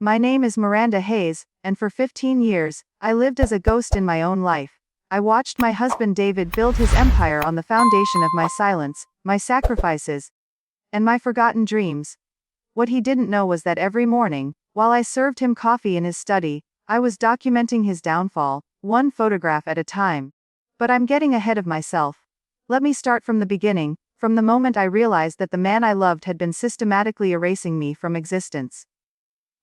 My name is Miranda Hayes, and for 15 years, I lived as a ghost in my own life. I watched my husband David build his empire on the foundation of my silence, my sacrifices, and my forgotten dreams. What he didn't know was that every morning, while I served him coffee in his study, I was documenting his downfall, one photograph at a time. But I'm getting ahead of myself. Let me start from the beginning, from the moment I realized that the man I loved had been systematically erasing me from existence.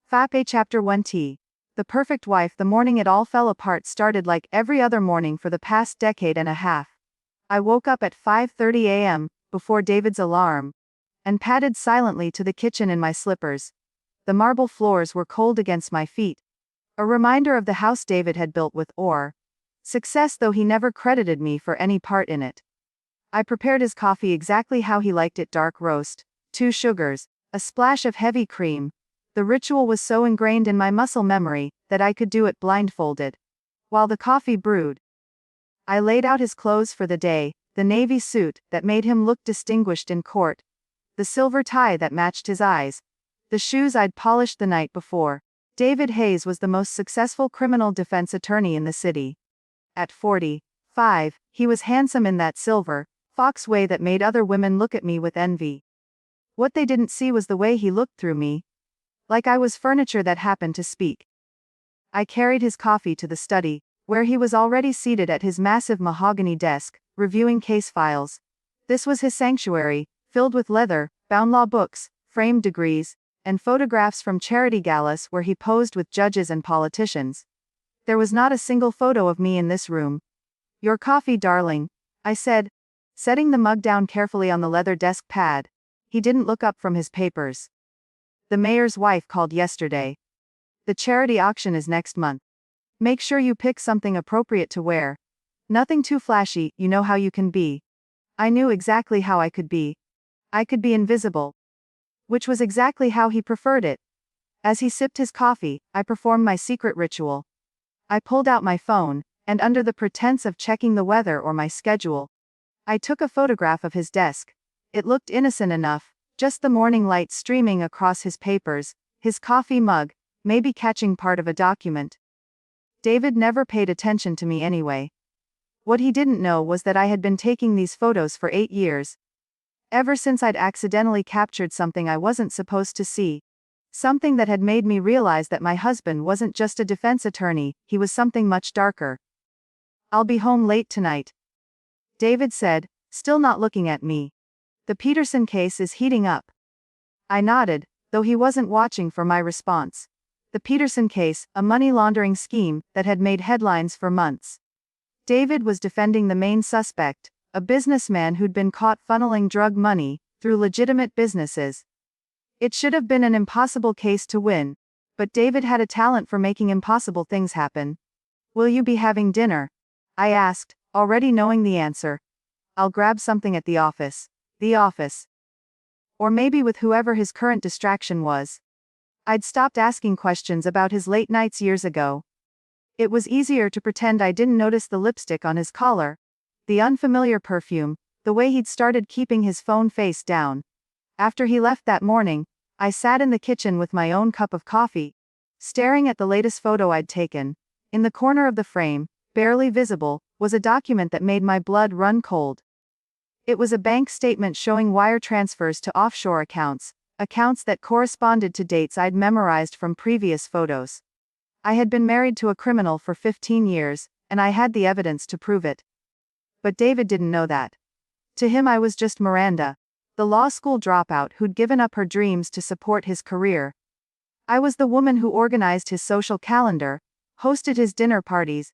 FAPE Chapter 1T. The Perfect Wife. The morning it all fell apart started like every other morning for the past decade and a half. I woke up at 5:30 a.m., before David's alarm, and padded silently to the kitchen in my slippers. The marble floors were cold against my feet. A reminder of the house David had built with success, though he never credited me for any part in it. I prepared his coffee exactly how he liked it: dark roast, 2 sugars, a splash of heavy cream. The ritual was so ingrained in my muscle memory that I could do it blindfolded. While the coffee brewed, I laid out his clothes for the day: the navy suit that made him look distinguished in court, the silver tie that matched his eyes, the shoes I'd polished the night before. David Hayes was the most successful criminal defense attorney in the city. At 45, he was handsome in that silver fox way that made other women look at me with envy. What they didn't see was the way he looked through me, like I was furniture that happened to speak. I carried his coffee to the study, where he was already seated at his massive mahogany desk, reviewing case files. This was his sanctuary, filled with leather-bound law books, framed degrees, and photographs from charity galas where he posed with judges and politicians. There was not a single photo of me in this room. "Your coffee, darling," I said, setting the mug down carefully on the leather desk pad. He didn't look up from his papers. "The mayor's wife called yesterday. The charity auction is next month. Make sure you pick something appropriate to wear. Nothing too flashy, you know how you can be." I knew exactly how I could be. I could be invisible. Which was exactly how he preferred it. As he sipped his coffee, I performed my secret ritual. I pulled out my phone, and under the pretense of checking the weather or my schedule, I took a photograph of his desk. It looked innocent enough, just the morning light streaming across his papers, his coffee mug, maybe catching part of a document. David never paid attention to me anyway. What he didn't know was that I had been taking these photos for 8 years. Ever since I'd accidentally captured something I wasn't supposed to see. Something that had made me realize that my husband wasn't just a defense attorney, he was something much darker. "I'll be home late tonight," David said, still not looking at me. "The Peterson case is heating up." I nodded, though he wasn't watching for my response. The Peterson case, a money laundering scheme that had made headlines for months. David was defending the main suspect, a businessman who'd been caught funneling drug money through legitimate businesses. It should have been an impossible case to win, but David had a talent for making impossible things happen. "Will you be having dinner?" I asked, already knowing the answer. "I'll grab something at the office." The office. Or maybe with whoever his current distraction was. I'd stopped asking questions about his late nights years ago. It was easier to pretend I didn't notice the lipstick on his collar, the unfamiliar perfume, the way he'd started keeping his phone face down. After he left that morning, I sat in the kitchen with my own cup of coffee, staring at the latest photo I'd taken. In the corner of the frame, barely visible, was a document that made my blood run cold. It was a bank statement showing wire transfers to offshore accounts that corresponded to dates I'd memorized from previous photos. I had been married to a criminal for 15 years, and I had the evidence to prove it. But David didn't know that. To him I was just Miranda, the law school dropout who'd given up her dreams to support his career. I was the woman who organized his social calendar, hosted his dinner parties,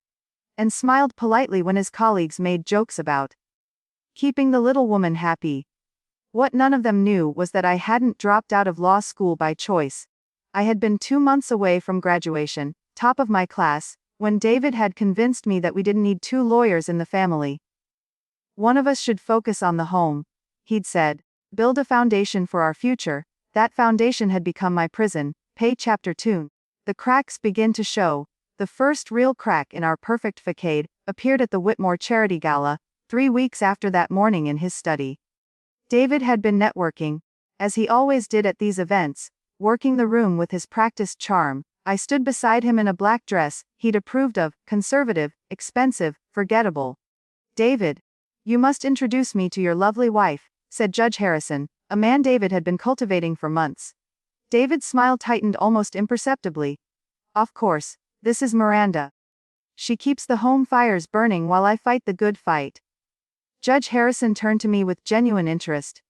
and smiled politely when his colleagues made jokes about keeping the little woman happy. What none of them knew was that I hadn't dropped out of law school by choice. I had been 2 months away from graduation, top of my class, when David had convinced me that we didn't need 2 lawyers in the family. "One of us should focus on the home," he'd said. "Build a foundation for our future." That foundation had become my prison. Pay Chapter 2. The cracks begin to show. The first real crack in our perfect facade appeared at the Whitmore Charity Gala, 3 weeks after that morning in his study. David had been networking, as he always did at these events, working the room with his practiced charm. I stood beside him in a black dress he'd approved of, conservative, expensive, forgettable. David. You must introduce me to your lovely wife, said Judge Harrison, a man David had been cultivating for months. David's smile tightened almost imperceptibly. Of course, this is Miranda. She keeps the home fires burning while I fight the good fight. Judge Harrison turned to me with genuine interest.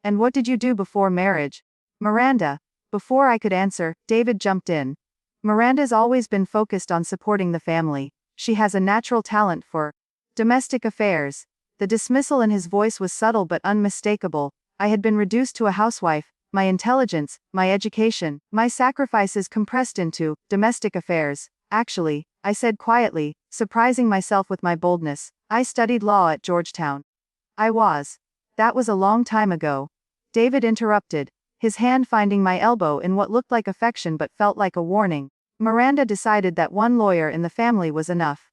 And what did you do before marriage? Miranda. Before I could answer, David jumped in. Miranda's always been focused on supporting the family. She has a natural talent for domestic affairs. The dismissal in his voice was subtle but unmistakable. I had been reduced to a housewife, my intelligence, my education, my sacrifices compressed into domestic affairs. Actually, I said quietly, surprising myself with my boldness, I studied law at Georgetown. That was a long time ago. David interrupted, his hand finding my elbow in what looked like affection but felt like a warning. Miranda decided that one lawyer in the family was enough.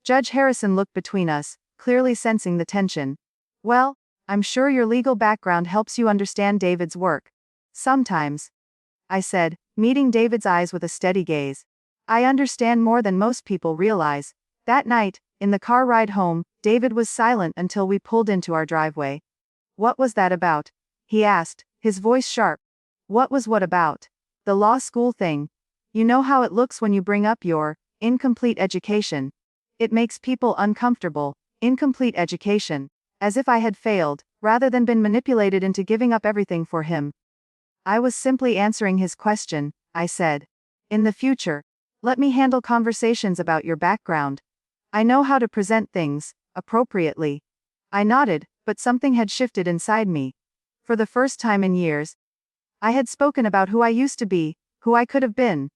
Judge Harrison looked between us, clearly sensing the tension. Well, I'm sure your legal background helps you understand David's work. Sometimes. I said, meeting David's eyes with a steady gaze. I understand more than most people realize. That night, in the car ride home, David was silent until we pulled into our driveway. What was that about? He asked, his voice sharp. What about? The law school thing. You know how it looks when you bring up your incomplete education. It makes people uncomfortable. Incomplete education. As if I had failed, rather than been manipulated into giving up everything for him. I was simply answering his question, I said. In the future, let me handle conversations about your background. I know how to present things appropriately. I nodded, but something had shifted inside me. For the first time in years, I had spoken about who I used to be, who I could have been.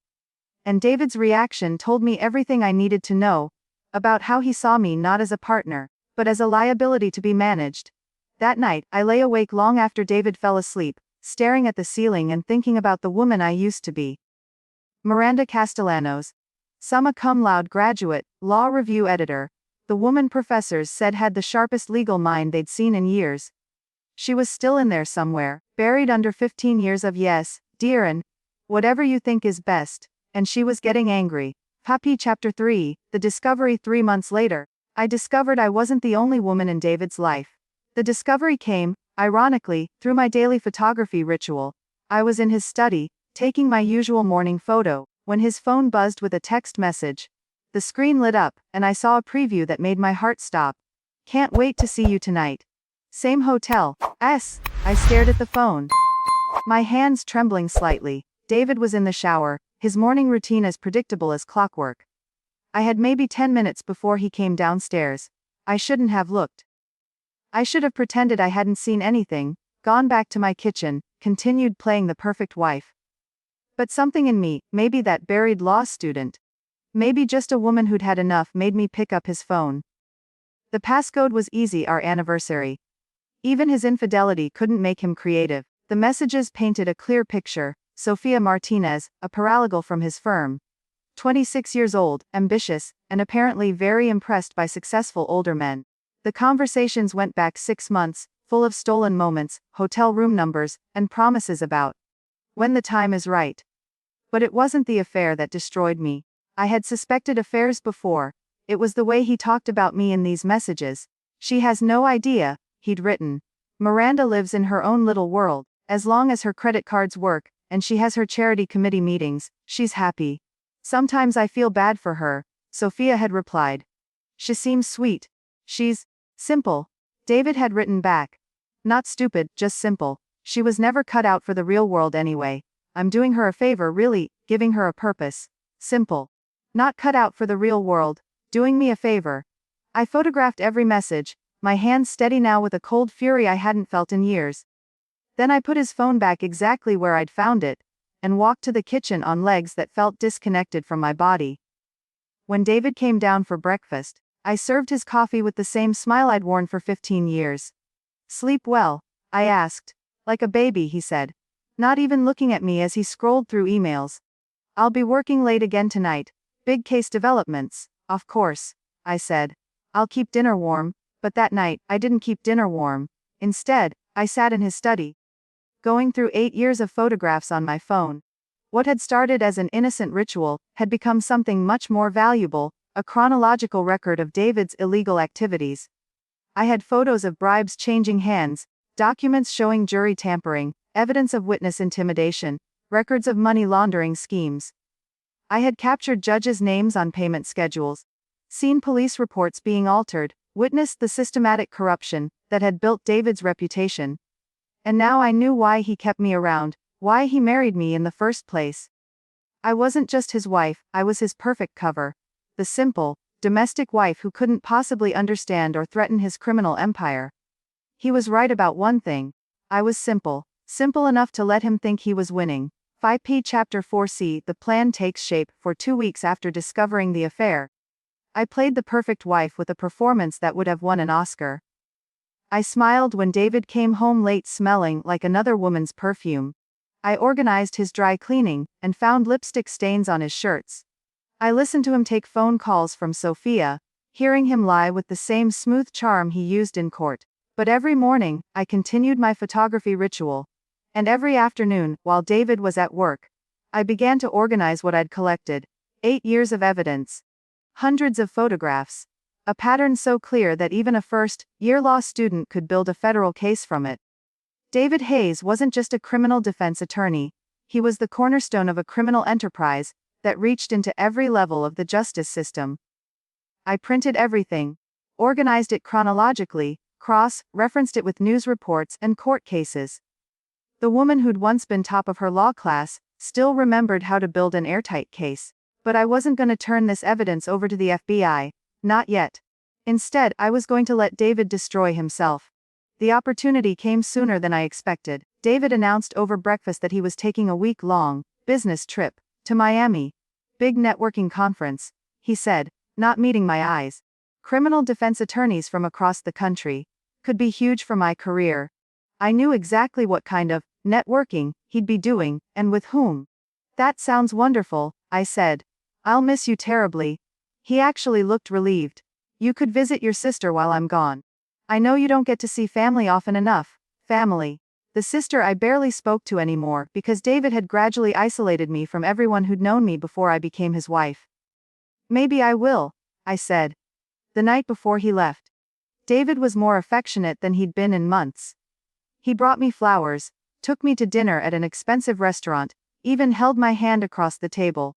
And David's reaction told me everything I needed to know about how he saw me not as a partner, but as a liability to be managed. That night, I lay awake long after David fell asleep, staring at the ceiling and thinking about the woman I used to be. Miranda Castellanos. Summa cum laude graduate, law review editor. The woman professors said had the sharpest legal mind they'd seen in years. She was still in there somewhere, buried under 15 years of yes, dear and whatever you think is best, and she was getting angry. Papi Chapter 3, The Discovery. 3 months later, I discovered I wasn't the only woman in David's life. The discovery came, ironically, through my daily photography ritual. I was in his study, taking my usual morning photo, when his phone buzzed with a text message. The screen lit up, and I saw a preview that made my heart stop. Can't wait to see you tonight. Same hotel. I stared at the phone, my hands trembling slightly. David was in the shower, his morning routine as predictable as clockwork. I had maybe 10 minutes before he came downstairs. I shouldn't have looked. I should have pretended I hadn't seen anything, gone back to my kitchen, continued playing the perfect wife. But something in me, maybe that buried law student, maybe just a woman who'd had enough, made me pick up his phone. The passcode was easy, our anniversary. Even his infidelity couldn't make him creative. The messages painted a clear picture. Sofia Martinez, a paralegal from his firm. 26 years old, ambitious, and apparently very impressed by successful older men. The conversations went back 6 months, full of stolen moments, hotel room numbers, and promises about when the time is right. But it wasn't the affair that destroyed me. I had suspected affairs before. It was the way he talked about me in these messages. She has no idea, he'd written. Miranda lives in her own little world. As long as her credit cards work, and she has her charity committee meetings, she's happy. Sometimes I feel bad for her, Sophia had replied. She seems sweet. She's simple. David had written back. Not stupid, just simple. She was never cut out for the real world anyway. I'm doing her a favor, really, giving her a purpose. Simple. Not cut out for the real world, doing me a favor. I photographed every message, my hands steady now with a cold fury I hadn't felt in years. Then I put his phone back exactly where I'd found it, and walked to the kitchen on legs that felt disconnected from my body. When David came down for breakfast, I served his coffee with the same smile I'd worn for 15 years. Sleep well? I asked. Like a baby, he said, not even looking at me as he scrolled through emails. I'll be working late again tonight. Big case developments, of course, I said. I'll keep dinner warm, but that night, I didn't keep dinner warm. Instead, I sat in his study. going through 8 years of photographs on my phone. What had started as an innocent ritual had become something much more valuable, a chronological record of David's illegal activities. I had photos of bribes changing hands, documents showing jury tampering, evidence of witness intimidation, records of money laundering schemes. I had captured judges' names on payment schedules, seen police reports being altered, witnessed the systematic corruption that had built David's reputation. And now I knew why he kept me around, why he married me in the first place. I wasn't just his wife, I was his perfect cover. The simple, domestic wife who couldn't possibly understand or threaten his criminal empire. He was right about one thing. I was simple enough to let him think he was winning. 5p Chapter 4c The plan takes shape. For 2 weeks after discovering the affair, I played the perfect wife with a performance that would have won an Oscar. I smiled when David came home late smelling like another woman's perfume. I organized his dry cleaning and found lipstick stains on his shirts. I listened to him take phone calls from Sophia, hearing him lie with the same smooth charm he used in court. But every morning, I continued my photography ritual. And every afternoon, while David was at work, I began to organize what I'd collected. 8 years of evidence. Hundreds of photographs. A pattern so clear that even a first-year law student could build a federal case from it. David Hayes wasn't just a criminal defense attorney, he was the cornerstone of a criminal enterprise that reached into every level of the justice system. I printed everything, organized it chronologically, cross-referenced it with news reports and court cases. The woman who'd once been top of her law class still remembered how to build an airtight case. But I wasn't going to turn this evidence over to the FBI, not yet. Instead, I was going to let David destroy himself. The opportunity came sooner than I expected. David announced over breakfast that he was taking a week-long business trip to Miami. Big networking conference, he said, not meeting my eyes. Criminal defense attorneys from across the country. Could be huge for my career. I knew exactly what kind of networking he'd be doing, and with whom. That sounds wonderful, I said. I'll miss you terribly. He actually looked relieved. You could visit your sister while I'm gone. I know you don't get to see family often enough. Family. The sister I barely spoke to anymore because David had gradually isolated me from everyone who'd known me before I became his wife. Maybe I will, I said. The night before he left. David was more affectionate than he'd been in months. He brought me flowers, took me to dinner at an expensive restaurant, even held my hand across the table.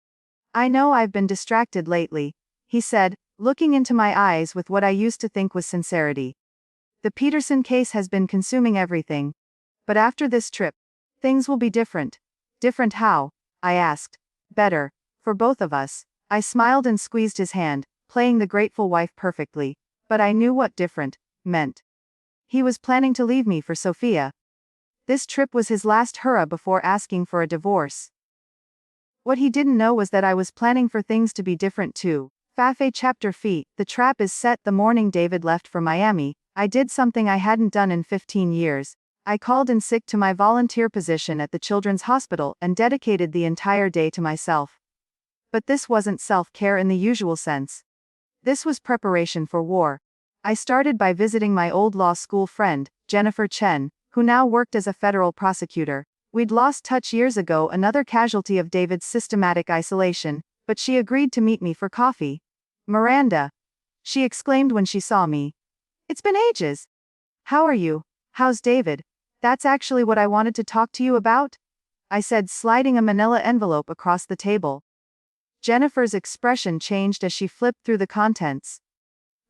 I know I've been distracted lately, he said, looking into my eyes with what I used to think was sincerity. The Peterson case has been consuming everything. But after this trip, things will be different. Different how? I asked. Better. For both of us. I smiled and squeezed his hand, playing the grateful wife perfectly. But I knew what different meant. He was planning to leave me for Sophia. This trip was his last hurrah before asking for a divorce. What he didn't know was that I was planning for things to be different too. Fafe Chapter Feet. The trap is set. The morning David left for Miami, I did something I hadn't done in 15 years. I called in sick to my volunteer position at the Children's Hospital and dedicated the entire day to myself. But this wasn't self-care in the usual sense. This was preparation for war. I started by visiting my old law school friend, Jennifer Chen, who now worked as a federal prosecutor. We'd lost touch years ago, another casualty of David's systematic isolation, but she agreed to meet me for coffee. Miranda, she exclaimed when she saw me. It's been ages. How are you? How's David? That's actually what I wanted to talk to you about, I said, sliding a manila envelope across the table. Jennifer's expression changed as she flipped through the contents.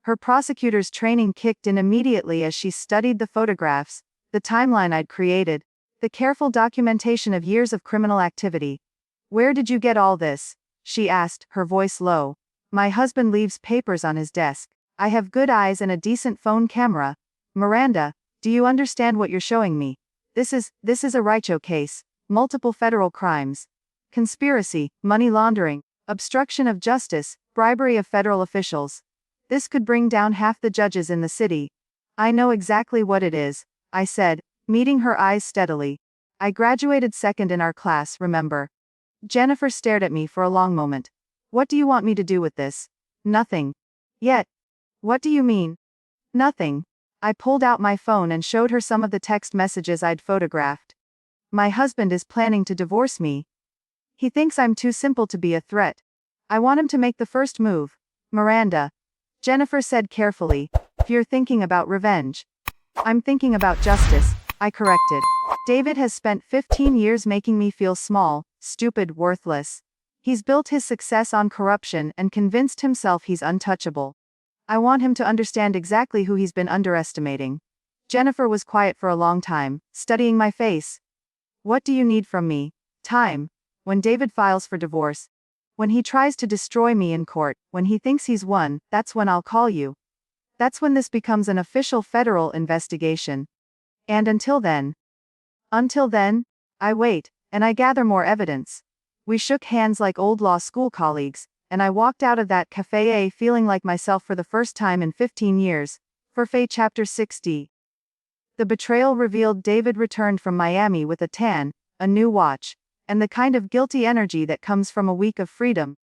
Her prosecutor's training kicked in immediately as she studied the photographs, the timeline I'd created, the careful documentation of years of criminal activity. Where did you get all this? She asked, her voice low. My husband leaves papers on his desk. I have good eyes and a decent phone camera. Miranda, do you understand what you're showing me? This is a Raicho case. Multiple federal crimes. Conspiracy, money laundering, obstruction of justice, bribery of federal officials. This could bring down half the judges in the city. I know exactly what it is, I said, meeting her eyes steadily. I graduated second in our class, remember? Jennifer stared at me for a long moment. What do you want me to do with this? Nothing. Yet. What do you mean? Nothing. I pulled out my phone and showed her some of the text messages I'd photographed. My husband is planning to divorce me. He thinks I'm too simple to be a threat. I want him to make the first move. Miranda. Jennifer said carefully, if you're thinking about revenge. I'm thinking about justice, I corrected. David has spent 15 years making me feel small, stupid, worthless. He's built his success on corruption and convinced himself he's untouchable. I want him to understand exactly who he's been underestimating. Jennifer was quiet for a long time, studying my face. What do you need from me? Time. When David files for divorce. When he tries to destroy me in court, when he thinks he's won, that's when I'll call you. That's when this becomes an official federal investigation. And until then, I wait, and I gather more evidence. We shook hands like old law school colleagues, and I walked out of that cafe feeling like myself for the first time in 15 years. Furfay Chapter 60. The betrayal revealed David returned from Miami with a tan, a new watch, and the kind of guilty energy that comes from a week of freedom.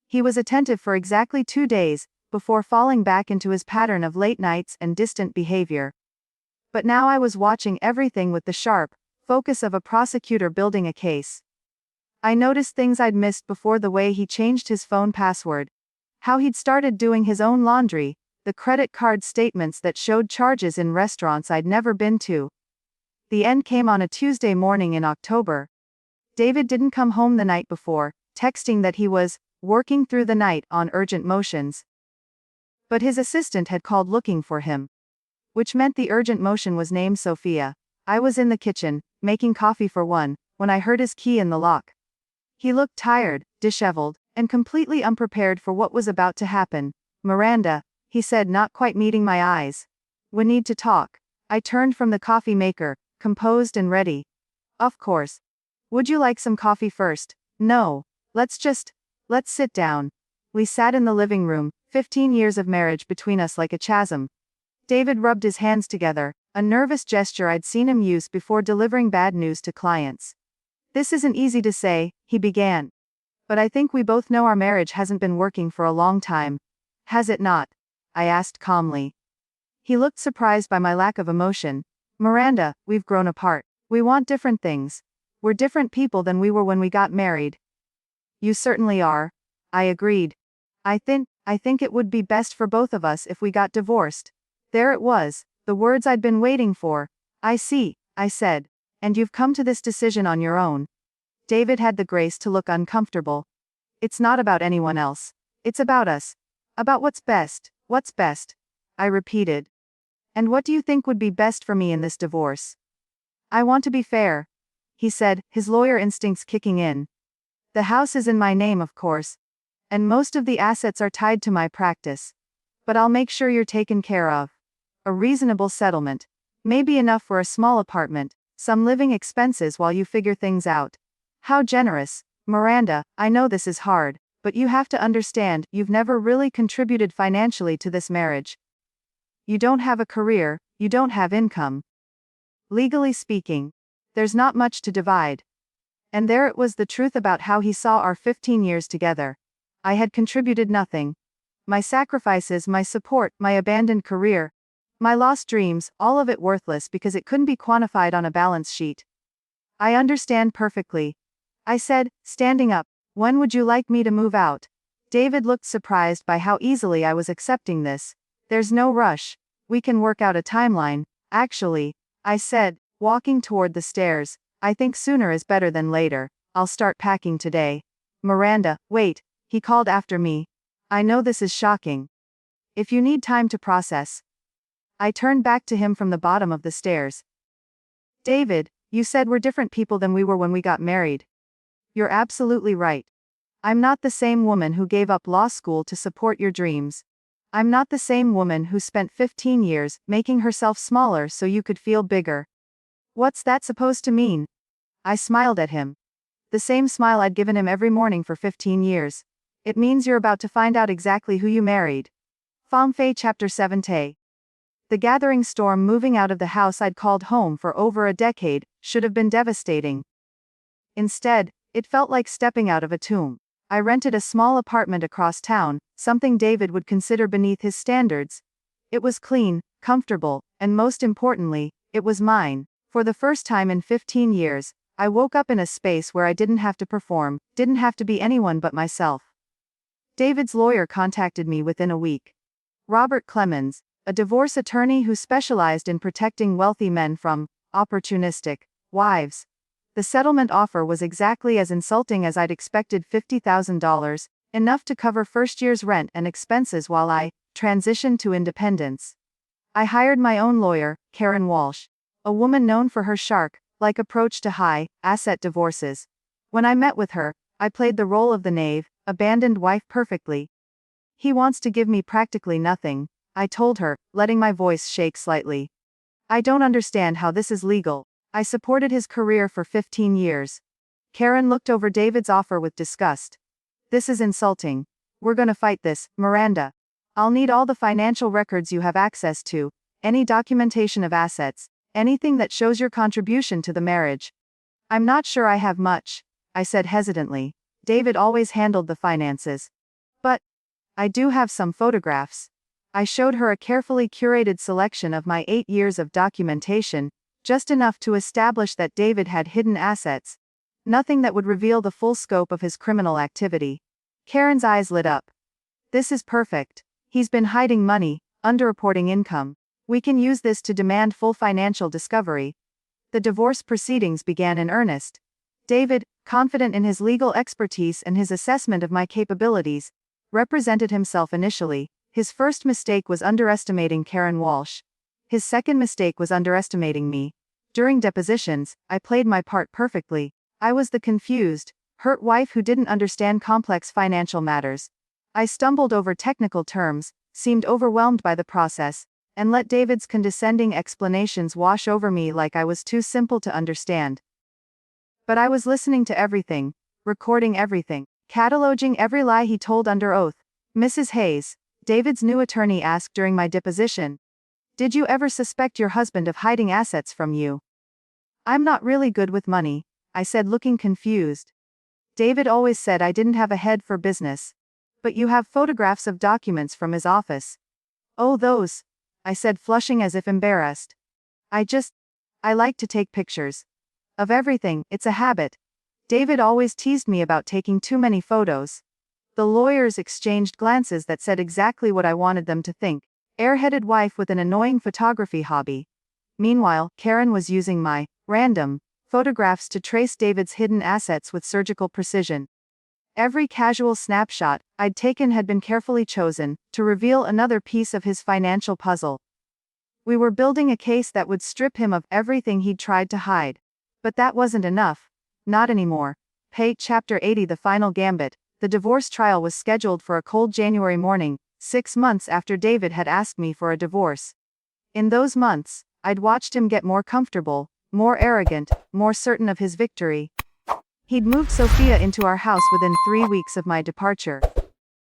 He was attentive for exactly 2 days, before falling back into his pattern of late nights and distant behavior. But now I was watching everything with the sharp focus of a prosecutor building a case. I noticed things I'd missed before: the way he changed his phone password, how he'd started doing his own laundry, the credit card statements that showed charges in restaurants I'd never been to. The end came on a Tuesday morning in October. David didn't come home the night before, texting that he was working through the night on urgent motions. But his assistant had called looking for him, which meant the urgent motion was named Sophia. I was in the kitchen, making coffee for one, when I heard his key in the lock. He looked tired, disheveled, and completely unprepared for what was about to happen. Miranda, he said, not quite meeting my eyes. We need to talk. I turned from the coffee maker, composed and ready. Of course. Would you like some coffee first? No. Let's sit down. We sat in the living room, 15 years of marriage between us like a chasm. David rubbed his hands together, a nervous gesture I'd seen him use before delivering bad news to clients. This isn't easy to say, he began. But I think we both know our marriage hasn't been working for a long time. Has it not? I asked calmly. He looked surprised by my lack of emotion. Miranda, we've grown apart. We want different things. We're different people than we were when we got married. You certainly are. I agreed. I think it would be best for both of us if we got divorced. There it was, the words I'd been waiting for. I see, I said. And you've come to this decision on your own. David had the grace to look uncomfortable. It's not about anyone else. It's about us. About what's best. What's best? I repeated. And what do you think would be best for me in this divorce? I want to be fair, he said, his lawyer instincts kicking in. The house is in my name, of course, and most of the assets are tied to my practice. But I'll make sure you're taken care of. A reasonable settlement. Maybe enough for a small apartment, some living expenses while you figure things out. How generous. Miranda, I know this is hard, but you have to understand, you've never really contributed financially to this marriage. You don't have a career, you don't have income. Legally speaking, there's not much to divide. And there it was, the truth about how he saw our 15 years together. I had contributed nothing. My sacrifices, my support, my abandoned career, my lost dreams, all of it worthless because it couldn't be quantified on a balance sheet. I understand perfectly, I said, standing up. When would you like me to move out? David looked surprised by how easily I was accepting this. There's no rush. We can work out a timeline. Actually, I said, walking toward the stairs, I think sooner is better than later. I'll start packing today. Miranda, wait, he called after me. I know this is shocking. If you need time to process. I turned back to him from the bottom of the stairs. David, you said we're different people than we were when we got married. You're absolutely right. I'm not the same woman who gave up law school to support your dreams. I'm not the same woman who spent 15 years making herself smaller so you could feel bigger. What's that supposed to mean? I smiled at him. The same smile I'd given him every morning for 15 years. It means you're about to find out exactly who you married. Furfay Chapter 70. The gathering storm moving out of the house I'd called home for over a decade should have been devastating. Instead, it felt like stepping out of a tomb. I rented a small apartment across town, something David would consider beneath his standards. It was clean, comfortable, and most importantly, it was mine. For the first time in 15 years, I woke up in a space where I didn't have to perform, didn't have to be anyone but myself. David's lawyer contacted me within a week. Robert Clemens, a divorce attorney who specialized in protecting wealthy men from opportunistic wives. The settlement offer was exactly as insulting as I'd expected: $50,000, enough to cover first year's rent and expenses while I transitioned to independence. I hired my own lawyer, Karen Walsh, a woman known for her shark-like approach to high-asset divorces. When I met with her, I played the role of the knave, abandoned wife perfectly. "He wants to give me practically nothing," I told her, letting my voice shake slightly. "I don't understand how this is legal. I supported his career for 15 years. Karen looked over David's offer with disgust. "This is insulting. We're gonna fight this, Miranda. I'll need all the financial records you have access to, any documentation of assets, anything that shows your contribution to the marriage." "I'm not sure I have much," I said hesitantly. David always handled the finances. "But I do have some photographs." I showed her a carefully curated selection of my 8 years of documentation, just enough to establish that David had hidden assets. Nothing that would reveal the full scope of his criminal activity. Karen's eyes lit up. "This is perfect. He's been hiding money, underreporting income. We can use this to demand full financial discovery." The divorce proceedings began in earnest. David, confident in his legal expertise and his assessment of my capabilities, represented himself initially. His first mistake was underestimating Karen Walsh. His second mistake was underestimating me. During depositions, I played my part perfectly. I was the confused, hurt wife who didn't understand complex financial matters. I stumbled over technical terms, seemed overwhelmed by the process, and let David's condescending explanations wash over me like I was too simple to understand. But I was listening to everything, recording everything, cataloging every lie he told under oath. "Mrs. Hayes," David's new attorney asked during my deposition, "did you ever suspect your husband of hiding assets from you?" "I'm not really good with money," I said, looking confused. "David always said I didn't have a head for business." "But you have photographs of documents from his office." "Oh, those," I said, flushing as if embarrassed. I like to take pictures. Of everything, it's a habit. David always teased me about taking too many photos." The lawyers exchanged glances that said exactly what I wanted them to think. Airheaded wife with an annoying photography hobby. Meanwhile, Karen was using my random photographs to trace David's hidden assets with surgical precision. Every casual snapshot I'd taken had been carefully chosen to reveal another piece of his financial puzzle. We were building a case that would strip him of everything he'd tried to hide. But that wasn't enough. Not anymore. Chapter 80, The Final Gambit. The divorce trial was scheduled for a cold January morning, 6 months after David had asked me for a divorce. In those months, I'd watched him get more comfortable, more arrogant, more certain of his victory. He'd moved Sophia into our house within 3 weeks of my departure.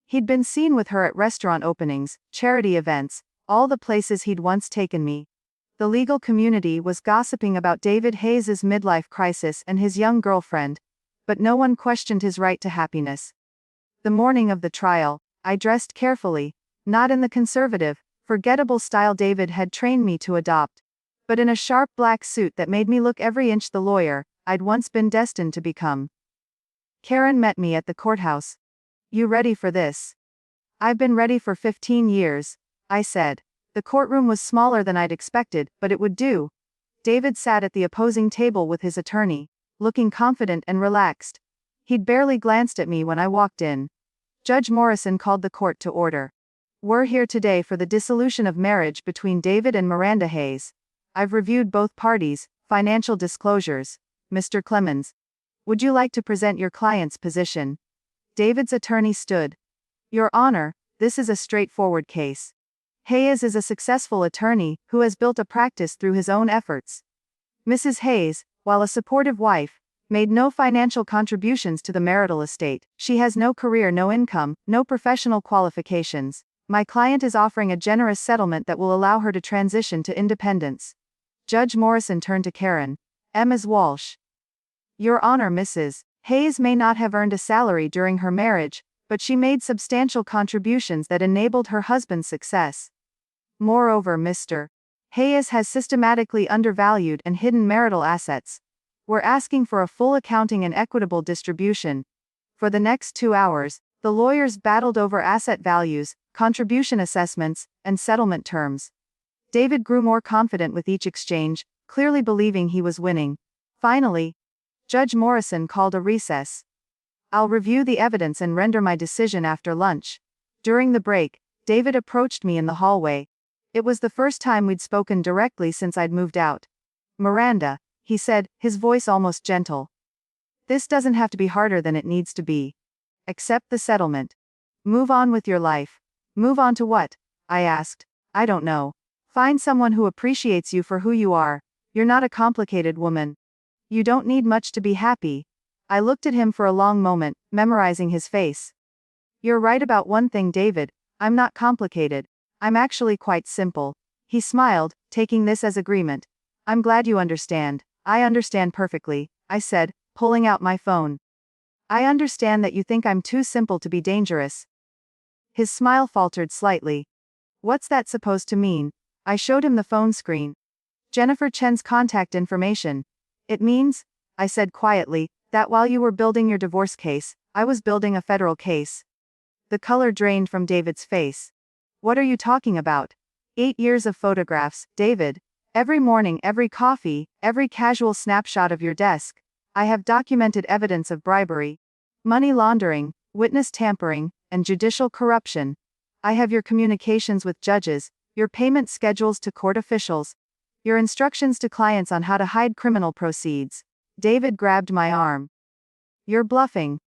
He'd been seen with her at restaurant openings, charity events, all the places he'd once taken me. The legal community was gossiping about David Hayes's midlife crisis and his young girlfriend, but no one questioned his right to happiness. The morning of the trial, I dressed carefully, not in the conservative, forgettable style David had trained me to adopt, but in a sharp black suit that made me look every inch the lawyer I'd once been destined to become. Karen met me at the courthouse. "You ready for this?" "I've been ready for 15 years, I said. The courtroom was smaller than I'd expected, but it would do. David sat at the opposing table with his attorney, looking confident and relaxed. He'd barely glanced at me when I walked in. Judge Morrison called the court to order. "We're here today for the dissolution of marriage between David and Miranda Hayes. I've reviewed both parties' financial disclosures. Mr. Clemens, would you like to present your client's position?" David's attorney stood. "Your Honor, this is a straightforward case. Hayes is a successful attorney who has built a practice through his own efforts. Mrs. Hayes, while a supportive wife, made no financial contributions to the marital estate. She has no career, no income, no professional qualifications. My client is offering a generous settlement that will allow her to transition to independence." Judge Morrison turned to Karen. "Ms. Walsh. Your Honor, Mrs. Hayes may not have earned a salary during her marriage, but she made substantial contributions that enabled her husband's success. Moreover, Mr. Hayes has systematically undervalued and hidden marital assets, We're asking for a full accounting and equitable distribution. For the next 2 hours, the lawyers battled over asset values, contribution assessments, and settlement terms. David grew more confident with each exchange, clearly believing he was winning. Finally, Judge Morrison called a recess. I'll review the evidence and render my decision after lunch. During the break, David approached me in the hallway. It was the first time we'd spoken directly since I'd moved out. Miranda, he said, his voice almost gentle. This doesn't have to be harder than it needs to be. Accept the settlement. Move on with your life. Move on to what? I asked. I don't know. Find someone who appreciates you for who you are. You're not a complicated woman. You don't need much to be happy. I looked at him for a long moment, memorizing his face. You're right about one thing, David. I'm not complicated. I'm actually quite simple. He smiled, taking this as agreement. I'm glad you understand. I understand perfectly, I said, pulling out my phone. I understand that you think I'm too simple to be dangerous. His smile faltered slightly. What's that supposed to mean? I showed him the phone screen. Jennifer Chen's contact information. It means, I said quietly, that while you were building your divorce case, I was building a federal case. The color drained from David's face. What are you talking about? 8 years of photographs, David. Every morning, every coffee, every casual snapshot of your desk. I have documented evidence of bribery, money laundering, witness tampering, and judicial corruption. I have your communications with judges, your payment schedules to court officials, your instructions to clients on how to hide criminal proceeds. David grabbed my arm. You're bluffing.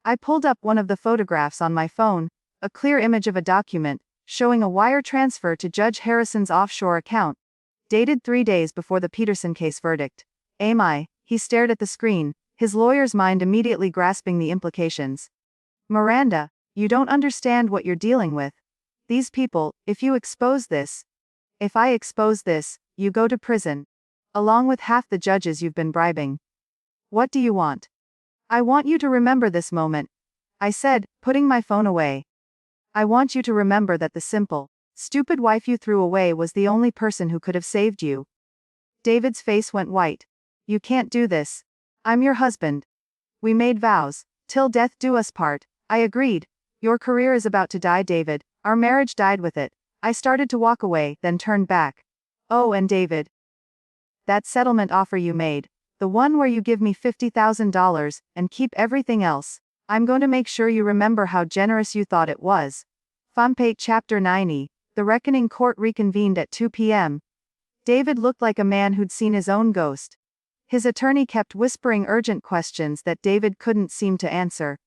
I pulled up one of the photographs on my phone, a clear image of a document, showing a wire transfer to Judge Harrison's offshore account, dated 3 days before the Peterson case verdict. Am I? He stared at the screen, his lawyer's mind immediately grasping the implications. Miranda, you don't understand what you're dealing with. These people, if I expose this, you go to prison. Along with half the judges you've been bribing. What do you want? I want you to remember this moment, I said, putting my phone away. I want you to remember that the simple, stupid wife you threw away was the only person who could have saved you. David's face went white. You can't do this. I'm your husband. We made vows. Till death do us part. I agreed. Your career is about to die, David. Our marriage died with it. I started to walk away, then turned back. Oh, and David. That settlement offer you made. The one where you give me $50,000, and keep everything else. I'm going to make sure you remember how generous you thought it was. Fampe Chapter 90, The Reckoning Court reconvened at 2 p.m. David looked like a man who'd seen his own ghost. His attorney kept whispering urgent questions that David couldn't seem to answer.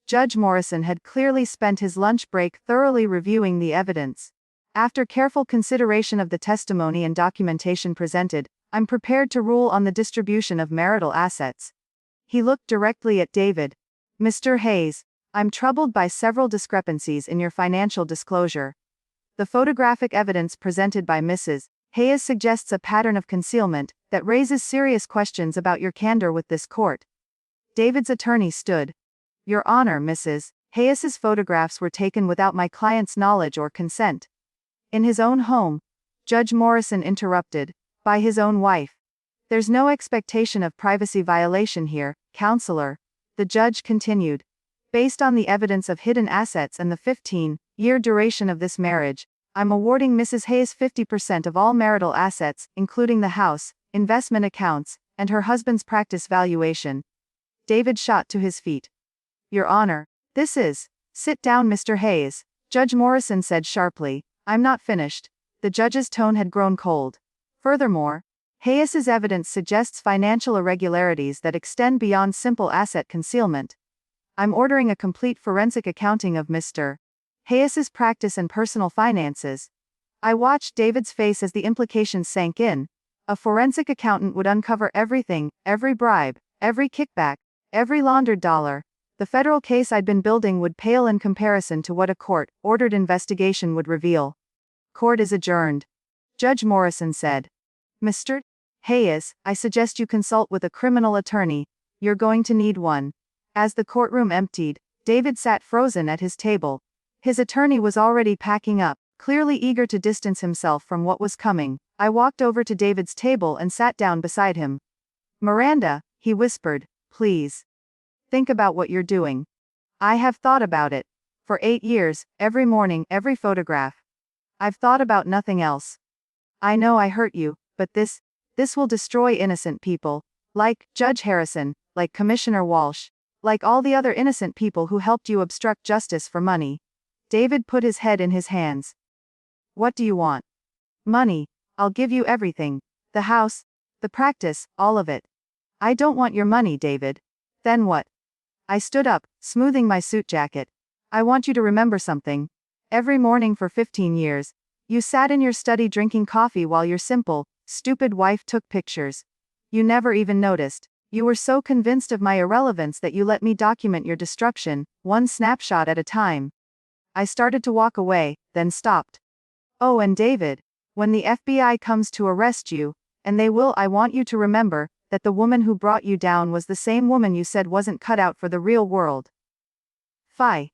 Judge Morrison had clearly spent his lunch break thoroughly reviewing the evidence. After careful consideration of the testimony and documentation presented, I'm prepared to rule on the distribution of marital assets. He looked directly at David. Mr. Hayes, I'm troubled by several discrepancies in your financial disclosure. The photographic evidence presented by Mrs. Hayes suggests a pattern of concealment that raises serious questions about your candor with this court. David's attorney stood. Your Honor, Mrs. Hayes's photographs were taken without my client's knowledge or consent. In his own home, Judge Morrison interrupted, by his own wife. There's no expectation of privacy violation here, counselor. The judge continued. Based on the evidence of hidden assets and the 15-year duration of this marriage, I'm awarding Mrs. Hayes 50% of all marital assets, including the house, investment accounts, and her husband's practice valuation. David shot to his feet. Your Honor, this is. Sit down, Mr. Hayes, Judge Morrison said sharply. I'm not finished. The judge's tone had grown cold. Furthermore, Hayes's evidence suggests financial irregularities that extend beyond simple asset concealment. I'm ordering a complete forensic accounting of Mr. Hayes's practice and personal finances. I watched David's face as the implications sank in. A forensic accountant would uncover everything, every bribe, every kickback, every laundered dollar. The federal case I'd been building would pale in comparison to what a court-ordered investigation would reveal. Court is adjourned. Judge Morrison said. Mr. Hayes, I suggest you consult with a criminal attorney. You're going to need one. As the courtroom emptied, David sat frozen at his table. His attorney was already packing up, clearly eager to distance himself from what was coming. I walked over to David's table and sat down beside him. Miranda, he whispered, please. Think about what you're doing. I have thought about it. For 8 years, every morning, every photograph. I've thought about nothing else. I know I hurt you, but this will destroy innocent people. Like Judge Harrison, like Commissioner Walsh, like all the other innocent people who helped you obstruct justice for money. David put his head in his hands. What do you want? Money. I'll give you everything. The house, the practice, all of it. I don't want your money, David. Then what? I stood up, smoothing my suit jacket. I want you to remember something. Every morning for 15 years, you sat in your study drinking coffee while your simple, stupid wife took pictures. You never even noticed. You were so convinced of my irrelevance that you let me document your destruction, one snapshot at a time. I started to walk away, then stopped. Oh, and David, when the FBI comes to arrest you, and they will, I want you to remember that the woman who brought you down was the same woman you said wasn't cut out for the real world. Phi.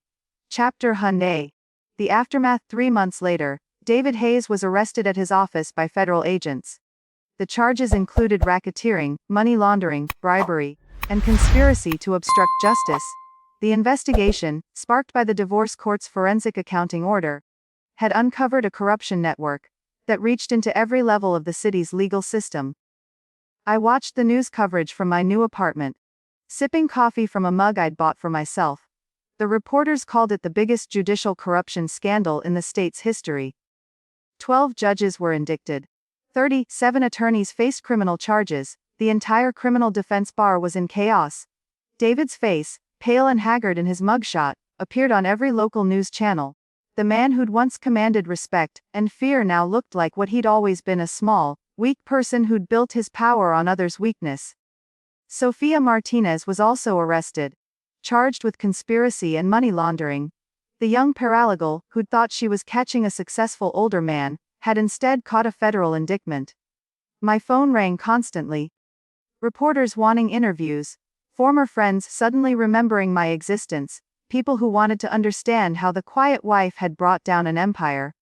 Chapter Hyundai. The aftermath. 3 months later, David Hayes was arrested at his office by federal agents. The charges included racketeering, money laundering, bribery, and conspiracy to obstruct justice. The investigation, sparked by the divorce court's forensic accounting order, had uncovered a corruption network that reached into every level of the city's legal system. I watched the news coverage from my new apartment, sipping coffee from a mug I'd bought for myself. The reporters called it the biggest judicial corruption scandal in the state's history. 12 judges were indicted. 37 attorneys faced criminal charges. The entire criminal defense bar was in chaos. David's face, pale and haggard in his mugshot, appeared on every local news channel. The man who'd once commanded respect and fear now looked like what he'd always been, a small, weak person who'd built his power on others' weakness. Sofia Martinez was also arrested, charged with conspiracy and money laundering. The young paralegal, who'd thought she was catching a successful older man, had instead caught a federal indictment. My phone rang constantly. Reporters wanting interviews, former friends suddenly remembering my existence, people who wanted to understand how the quiet wife had brought down an empire.